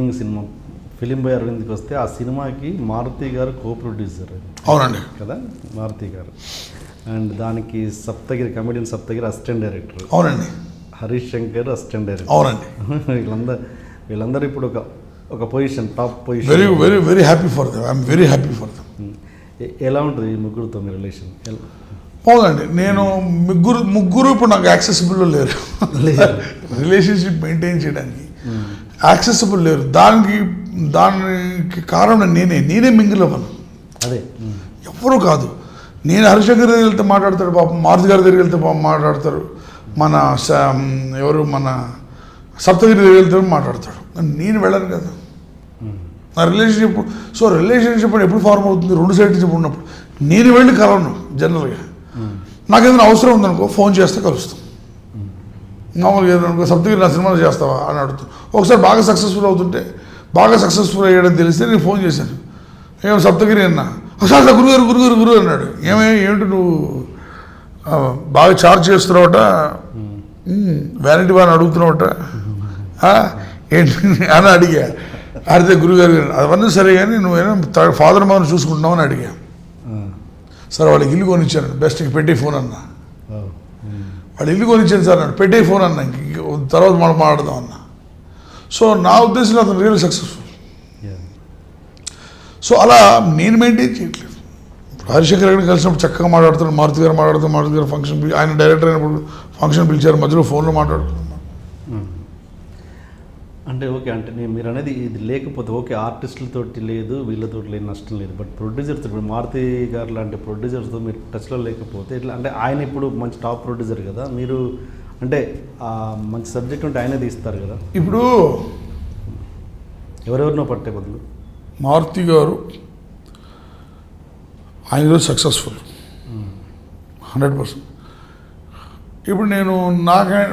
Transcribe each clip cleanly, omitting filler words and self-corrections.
Beginning cinema film bye అరవింద్కి వస్తే ఆ సినిమాకి మారుతి గారు కో ప్రొడ్యూసర్. అవునండి కదా, మారుతి గారు. అండ్ దానికి Saptagiri, comedian Saptagiri assistant director. అవునండి. Harish Shankar assistant director. అవునండి. వీళ్ళందరూ ఇప్పుడు ఒక position, top position. Very very very happy for them. I'm very happy for them. ఎలా ఉంటుంది ఈ ముగ్గురుతో మీ రిలేషన్? అవునండి. నేను ముగ్గురు ఇప్పుడు నాకు యాక్సెసిబుల్లో లేరు. రిలేషన్షిప్ మెయింటైన్ చేయడానికి యాక్సెసిబుల్ లేరు. దానికి కారణం నేనే మింగిల్ అవ్వను. అదే ఎవ్వరూ కాదు. నేను హరిశంకర్ దగ్గరికి వెళ్తే మాట్లాడతాడు పాపం, మారుతి గారి దగ్గరికి వెళ్తే పాపం మాట్లాడతారు, మన సప్తగిరి దగ్గరికి వెళ్తే మాట్లాడతాడు. నేను వెళ్ళను కదా. నా రిలేషన్షిప్ ఎప్పుడు ఫార్మ్ అవుతుంది? రెండు సైడ్ నుంచి ఉన్నప్పుడు నేను వెళ్ళి కలవను. జనరల్గా నాకు ఏదైనా అవసరం ఉందనుకో ఫోన్ చేస్తే కలుస్తాం. మామూలుగా ఏదనుకో సప్తగిరి నా సినిమాలు చేస్తావా అని అడుగుతాను. ఒకసారి బాగా సక్సెస్ఫుల్ అవుతుంటే, బాగా సక్సెస్ఫుల్ అయ్యాడని తెలిస్తే నేను ఫోన్ చేశాను. ఏమో సప్తగిరి అన్నా, ఒకసారి గురుగారు అన్నాడు. ఏమిటి నువ్వు బాగా చార్జ్ చేస్తున్నావట, వ్యానిటీ బాగా అడుగుతున్నావట ఏంటి అని అడిగా. అడిగితే గురుగారు అవన్నీ సరే కానీ నువ్వేనా ఫాదర్ మదర్ చూసుకుంటున్నావు అని అడిగా. సార్ వాళ్ళకి ఇల్లు కొనిచ్చాను, బెస్ట్ పెట్టే ఫోన్ అన్నా. వాళ్ళు ఇల్లు కొనిచ్చాను సార్ అన్నాడు, పెట్టే ఫోన్ అన్నా, తర్వాత మనం మాట్లాడదాం అన్నా. సో నా ఉద్దేశంలో అతను రియల్ సక్సెస్ఫుల్. సో అలా నేను మెయింటైన్ చేయట్లేదు. ఇప్పుడు హరిశంకర్ గారిని కలిసినప్పుడు చక్కగా మాట్లాడుతున్నాను, మారుతి గారు ఫంక్షన్ ఆయన డైరెక్టర్ అయినప్పుడు ఫంక్షన్ పిలిచారు, మధ్యలో ఫోన్లో మాట్లాడుతున్నాను. అంటే ఓకే, అంటే మీరు అనేది ఇది లేకపోతే ఓకే, ఆర్టిస్టులతోటి లేదు, వీళ్ళతోటి లేదు, నష్టం లేదు. బట్ ప్రొడ్యూసర్తో, ఇప్పుడు మారుతి గారు లాంటి ప్రొడ్యూసర్తో మీరు టచ్లో లేకపోతే ఇట్లా, అంటే ఆయన ఇప్పుడు మంచి టాప్ ప్రొడ్యూసర్ కదా, మీరు అంటే మంచి సబ్జెక్ట్ ఉంటే ఆయనే తీస్తారు కదా. ఇప్పుడు ఎవరెవరినో పట్టే బదులు మారుతి గారు ఆయన సక్సెస్ఫుల్ 100%. ఇప్పుడు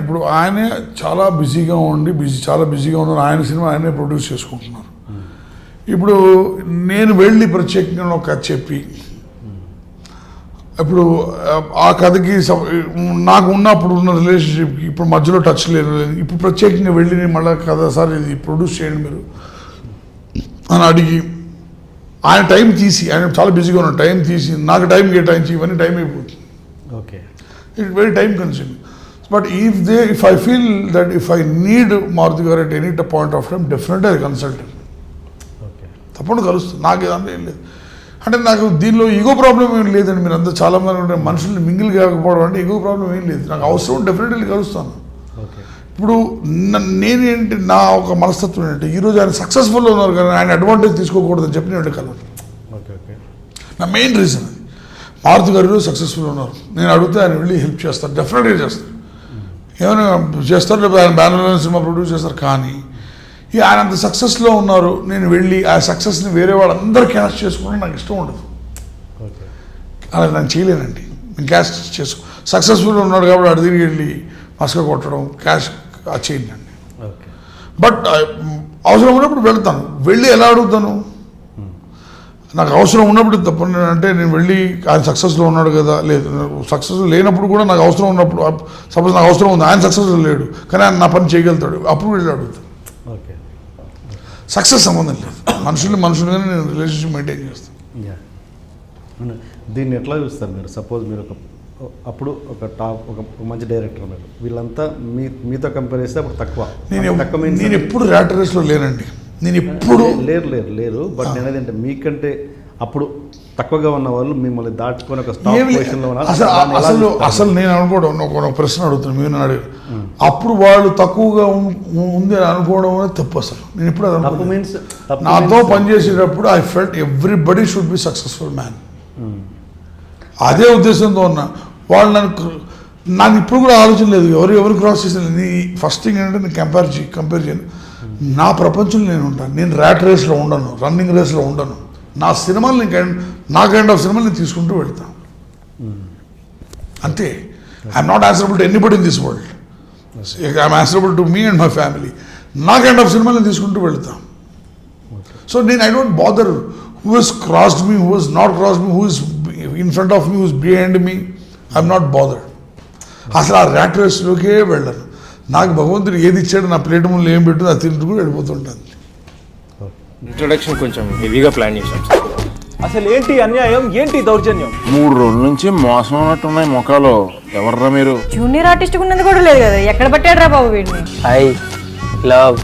ఇప్పుడు ఆయనే చాలా బిజీగా ఉన్నారు. ఆయన సినిమా ఆయనే ప్రొడ్యూస్ చేసుకుంటున్నారు. ఇప్పుడు నేను వెళ్ళి ప్రత్యేకంగా ఒక కథ చెప్పి, ఇప్పుడు ఆ కథకి నాకు ఉన్నప్పుడు ఉన్న రిలేషన్షిప్కి ఇప్పుడు మధ్యలో టచ్ లేదు. ఇప్పుడు ప్రత్యేకంగా వెళ్ళి నేను మళ్ళీ కథ సార్ ఇది ప్రొడ్యూస్ చేయండి మీరు అని అడిగి, ఆయన టైం తీసి, ఆయన చాలా బిజీగా ఉన్న టైం తీసి నాకు టైం కేటాయించి ఇవన్నీ టైం అయిపోతుంది. Okay, it's very time consuming. But if I feel that if I need Maruti గారు at any point of time, డెఫినెట్గా ఐ కన్సల్ట్. తప్పకుండా కలుస్తుంది. నాకు ఇదంతా ఏం లేదు. అంటే నాకు దీనిలో ఈగో ప్రాబ్లం ఏం లేదండి. మీరు అంతా చాలామంది ఉంటే మనుషుల్ని మింగిల్ కాకపోవడం అంటే ఈగో ప్రాబ్లం ఏం లేదు. నాకు అవసరం డెఫినెట్లీ కలుస్తాను. ఇప్పుడు నేనేంటి, నా ఒక మనస్తత్వం ఏంటంటే, ఈరోజు ఆయన సక్సెస్ఫుల్లో ఉన్నారు కానీ ఆయన అడ్వాంటేజ్ తీసుకోకూడదని చెప్పి నేను కలవను. నా మెయిన్ రీజన్ అది. మారుతి గారు సక్సెస్ఫుల్ ఉన్నారు, నేను అడిగితే ఆయన వెళ్ళి హెల్ప్ చేస్తాను, డెఫినెట్గా చేస్తాను. ఏమైనా చేస్తారు, లేకపోతే ఆయన బ్యానర్లో సినిమా ప్రొడ్యూస్ చేస్తారు. కానీ ఆయన అంత సక్సెస్లో ఉన్నారు, నేను వెళ్ళి ఆ సక్సెస్ని వేరే వాళ్ళందరూ క్యాష్ చేసుకోవడం నాకు ఇష్టం ఉండదు. అలా నేను చేయలేనండి. నేను క్యాష్ చేసుకో సక్సెస్ఫుల్గా ఉన్నాడు కాబట్టి అడిగి వెళ్ళి మస్క కొట్టడం, క్యాష్ చేయండి అండి. బట్ అవసరం ఉన్నప్పుడు వెళ్తాను. వెళ్ళి ఎలా అడుగుతాను? నాకు అవసరం ఉన్నప్పుడు తప్ప, అంటే నేను వెళ్ళి ఆయన సక్సెస్లో ఉన్నాడు కదా, లేదు సక్సెస్ లేనప్పుడు కూడా నాకు అవసరం ఉన్నప్పుడు, సపోజ్ నాకు అవసరం ఉంది, ఆయన సక్సెస్లో లేడు కానీ ఆయన నా పని చేయగలుగుతాడు, అప్పుడు వెళ్ళి అడుగుతాను. సక్సెస్ సంబంధం లేదు, మనుషులుగానే నేను రిలేషన్షిప్ మెయింటైన్ చేస్తాను. దీన్ని ఎట్లా చూస్తారు మీరు? సపోజ్ మీరు అప్పుడు ఒక టాప్, ఒక మంచి డైరెక్టర్ ఉన్నారు, వీళ్ళంతా మీతో కంపేర్ చేస్తే అప్పుడు తక్కువ. నేను ఎప్పుడు ర్యాట్ రేస్లో లేనండి. నేను ఎప్పుడు లేరు. బట్ నేను ఏంటంటే మీకంటే అప్పుడు తక్కువగా ఉన్న వాళ్ళు మిమ్మల్ని దాటుకొని ఒక టాప్ పొజిషన్లో ఉన్నారు. అసలు నేను అనుకోవడం, ఒక ప్రశ్న అడుగుతున్నాను, మీరు అడిగారు అప్పుడు వాళ్ళు తక్కువగా ఉంది అని అనుకోవడం అనేది తప్పు. అసలు నేను ఎప్పుడు నాతో పనిచేసేటప్పుడు I felt everybody should be successful man. అదే ఉద్దేశంతో ఉన్నా. వాళ్ళు నాకు ఇప్పుడు కూడా ఆలోచన లేదు ఎవరు క్రాస్ చేసిన. ఫస్ట్ థింగ్ ఏంటంటే నేను కంపేర్ చేయను. నా ప్రపంచంలో నేను ఉంటాను. నేను ర్యాట్ రేస్లో ఉండను, రన్నింగ్ రేస్లో ఉండను. నా సినిమాలు నా కైండ్ ఆఫ్ సినిమాలు నేను తీసుకుంటూ వెళ్తాను అంతే. I'm not answerable to anybody in this world. I'm answerable to me and my family. నా కైండ్ ఆఫ్ సినిమాలు నేను తీసుకుంటూ వెళ్తాను. సో నేను I don't bother who has crossed me, who has not crossed me, who is in front of me, who is behind me. I'm not bothered. అసలు ఆ rat రేస్లోకే వెళ్ళను. నాకు భగవంతుడు ఏది ఇచ్చాడు, నా ప్లేట్ ముందు ఏం పెట్టు అది తింటూ కూడా వెళ్ళిపోతుంటాను. ఇంట్రొడక్షన్ కొంచెం హెవీగా ప్లాన్ చేశాం సార్. అసలు ఏంటి అన్యాయం, ఏంటి దౌర్జన్యం? 3 రోజుల నుంచి మోసం ఉన్నట్టున్నాయి ముఖాలు. ఎవర్రా మీరు? జూనియర్ ఆర్టిస్ట్ ఉన్నది కూడా లేదు కదా, ఎక్కడ పట్టాడు రా బాబు వీడిని? I love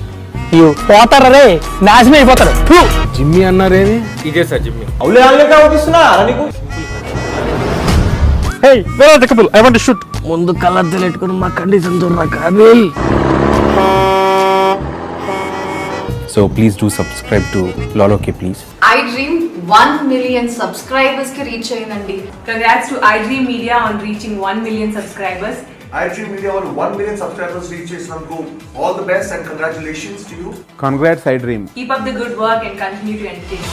you. పోతారా రే, నాశనం అయిపోతారు. జిమ్మి అన్నారేమి? ఇదే సార్ జిమ్మి. అవులే ఆన్లైన్ అవుపిస్తున్నా నీకు. Hey where are the couple, I want to shoot. ముందు కలర్ తెలెట్టుకొని మా కండిషన్ చూడరా కానీ. So please do subscribe to లాలోకే please. I Dream 1 million subscribers ki reach అయ్యిందండి. Congrats to iDream Media on reaching 1 million subscribers. iDream Media on 1 million subscribers reach చేసినందుకు all the best and congratulations to you. Congrats, I Dream. Keep up the good work and continue to entertain.